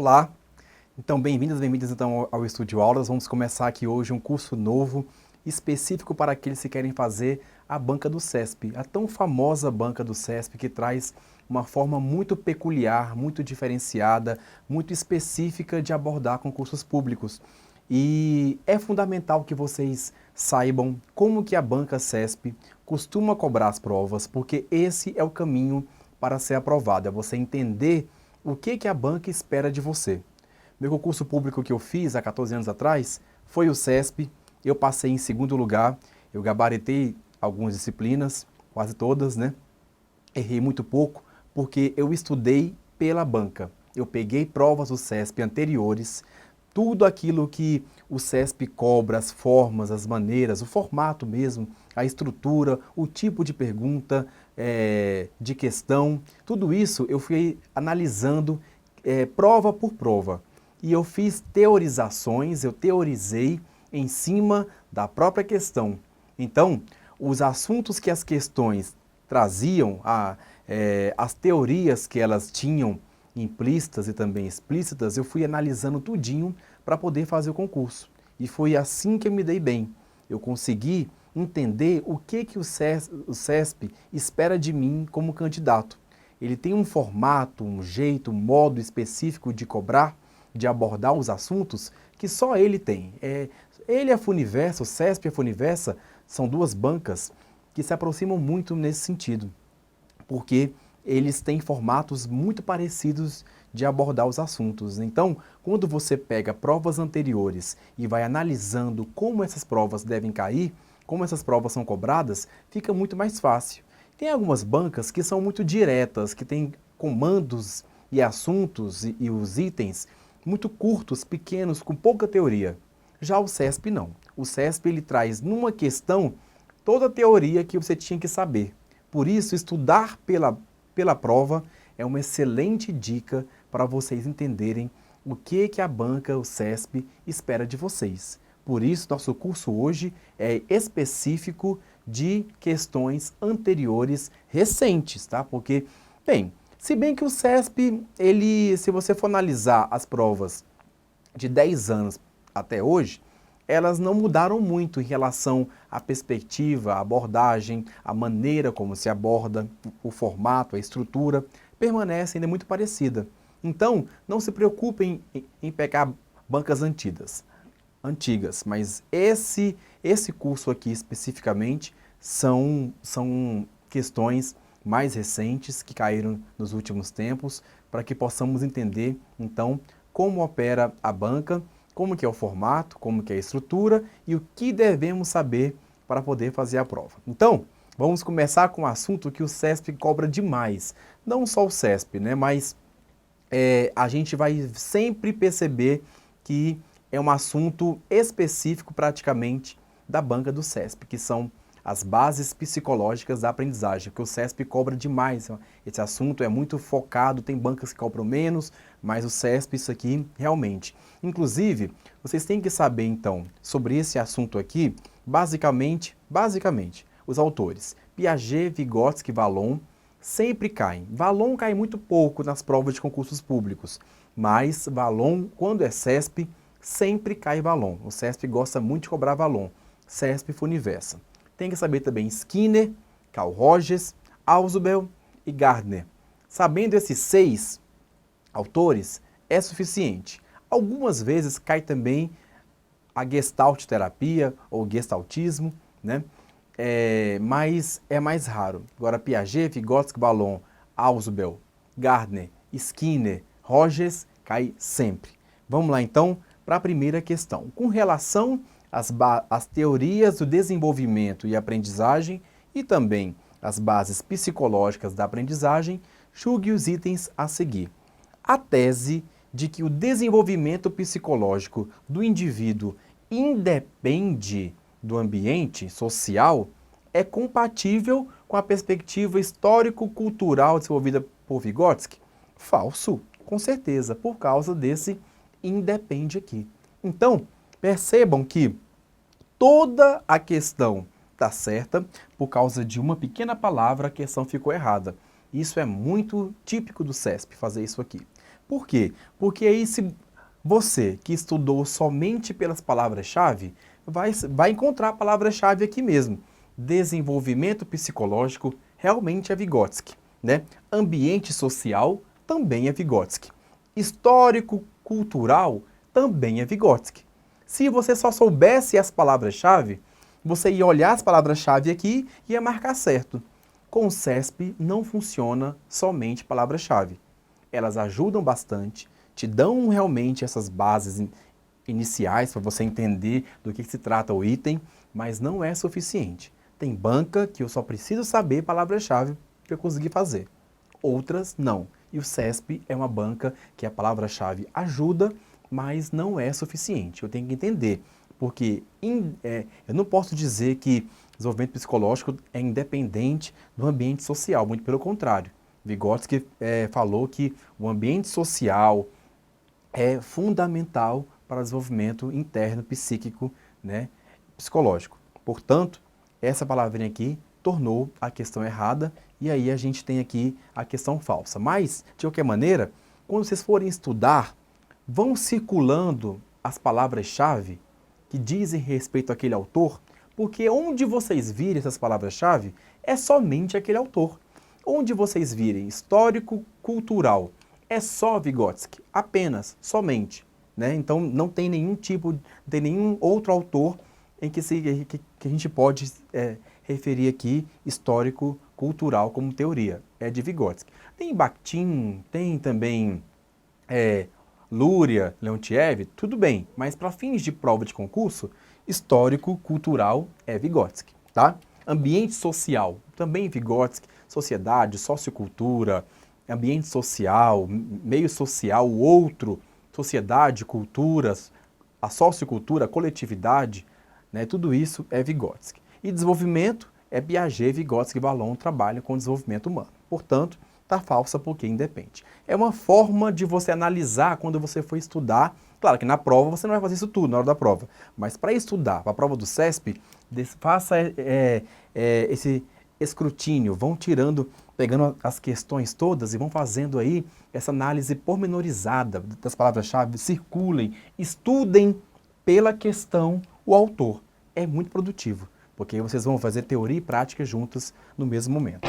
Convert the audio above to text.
Olá, então bem-vindas então ao Estúdio Aulas. Vamos começar aqui hoje um curso novo, específico para aqueles que querem fazer a banca do CESP, a tão famosa banca do CESP que traz uma forma muito peculiar, muito diferenciada, muito específica de abordar concursos públicos. E é fundamental que vocês saibam como que a banca CESP costuma cobrar as provas, porque esse é o caminho para ser aprovado, é você entender o que a banca espera de você. Meu concurso público que eu fiz há 14 anos atrás foi o CESP, eu passei em segundo lugar, eu gabaritei algumas disciplinas, quase todas, né? Errei muito pouco, porque eu estudei pela banca. Eu peguei provas do CESP anteriores, tudo aquilo que o CESP cobra, as formas, as maneiras, o formato mesmo, a estrutura, o tipo de pergunta, de questão, tudo isso eu fui analisando prova por prova. E eu fiz teorizações, eu teorizei em cima da própria questão. Então, os assuntos que as questões traziam, as teorias que elas tinham implícitas e também explícitas, eu fui analisando tudinho para poder fazer o concurso. E foi assim que eu me dei bem. Eu consegui entender o que o CESP espera de mim como candidato. Ele tem um formato, um jeito, um modo específico de cobrar, de abordar os assuntos, que só ele tem. Ele e a Funiversa, o CESP e a Funiversa, são duas bancas que se aproximam muito nesse sentido, porque eles têm formatos muito parecidos de abordar os assuntos. Então, quando você pega provas anteriores e vai analisando como essas provas devem cair, como essas provas são cobradas, fica muito mais fácil. Tem algumas bancas que são muito diretas, que têm comandos e assuntos e os itens muito curtos, pequenos, com pouca teoria. Já o CESP não. O CESP ele traz numa questão toda a teoria que você tinha que saber. Por isso, estudar pela prova é uma excelente dica para vocês entenderem o que a banca, o CESP, espera de vocês. Por isso, nosso curso hoje é específico de questões anteriores recentes, tá? Porque, bem, se bem que o CESP, se você for analisar as provas de 10 anos até hoje, elas não mudaram muito em relação à perspectiva, à abordagem, à maneira como se aborda, o formato, a estrutura, permanece ainda muito parecida. Então, não se preocupem em pegar bancas antigas, mas esse curso aqui especificamente são questões mais recentes que caíram nos últimos tempos, para que possamos entender, então, como opera a banca, como que é o formato, como que é a estrutura e o que devemos saber para poder fazer a prova. Então, vamos começar com um assunto que o CESP cobra demais. Não só o CESP, né, mas a gente vai sempre perceber que é um assunto específico praticamente da banca do CESP, que são as bases psicológicas da aprendizagem, que o CESP cobra demais. Esse assunto é muito focado, tem bancas que cobram menos, mas o CESP isso aqui realmente. Inclusive, vocês têm que saber então sobre esse assunto aqui, basicamente, os autores Piaget, Vygotsky, Vallon sempre caem. Vallon cai muito pouco nas provas de concursos públicos, mas Vallon, quando é CESP, sempre cai Vallon. O CESP gosta muito de cobrar Vallon, CESP e Funiversa. Tem que saber também Skinner, Carl Rogers, Ausubel e Gardner. Sabendo esses 6 autores, é suficiente. Algumas vezes cai também a Gestalt terapia ou Gestaltismo, né? Mas é mais raro. Agora, Piaget, Vygotsky, Vallon, Ausubel, Gardner, Skinner, Rogers, cai sempre. Vamos lá, então, para a primeira questão. Com relação às teorias do desenvolvimento e aprendizagem e também as bases psicológicas da aprendizagem, julgue os itens a seguir. A tese de que o desenvolvimento psicológico do indivíduo independe do ambiente social é compatível com a perspectiva histórico-cultural desenvolvida por Vygotsky? Falso, com certeza, por causa desse independe aqui. Então, percebam que toda a questão está certa, por causa de uma pequena palavra a questão ficou errada. Isso é muito típico do CESP, fazer isso aqui. Por quê? Porque aí se você que estudou somente pelas palavras-chave, vai encontrar a palavra-chave aqui mesmo. Desenvolvimento psicológico realmente é Vygotsky, né? Ambiente social também é Vygotsky. Histórico, cultural também é Vygotsky. Se você só soubesse as palavras-chave, você ia olhar as palavras-chave aqui e ia marcar certo. Com o CESP não funciona somente palavras-chave. Elas ajudam bastante, te dão realmente essas bases iniciais para você entender do que se trata o item, mas não é suficiente. Tem banca que eu só preciso saber palavra-chave para eu conseguir fazer. Outras não. E o CESP é uma banca que a palavra-chave ajuda, mas não é suficiente. Eu tenho que entender, porque eu não posso dizer que desenvolvimento psicológico é independente do ambiente social, muito pelo contrário. Vygotsky falou que o ambiente social é fundamental para o desenvolvimento interno psíquico, né, psicológico. Portanto, essa palavrinha aqui tornou a questão errada e aí a gente tem aqui a questão falsa. Mas, de qualquer maneira, quando vocês forem estudar, vão circulando as palavras-chave que dizem respeito àquele autor, porque onde vocês virem essas palavras-chave é somente aquele autor. Onde vocês virem histórico, cultural, é só Vygotsky, apenas, somente. Né? Então não tem nenhum outro autor em que a gente pode referir aqui histórico, cultural como teoria. É de Vygotsky. Tem Bakhtin, tem também Luria, Leontiev, tudo bem, mas para fins de prova de concurso, histórico, cultural é Vygotsky, tá? Ambiente social, também Vygotsky, sociedade, sociocultura, ambiente social, meio social, o outro, sociedade, culturas, a sociocultura, a coletividade, né, tudo isso é Vygotsky. E desenvolvimento é Piaget, Vygotsky e Vallon trabalham com desenvolvimento humano. Portanto, está falsa porque independe. É uma forma de você analisar quando você for estudar. Claro que na prova você não vai fazer isso tudo na hora da prova, mas para estudar, para a prova do CESP, faça esse escrutínio, vão pegando as questões todas e vão fazendo aí essa análise pormenorizada das palavras-chave, circulem, estudem pela questão o autor. É muito produtivo, porque vocês vão fazer teoria e prática juntas no mesmo momento.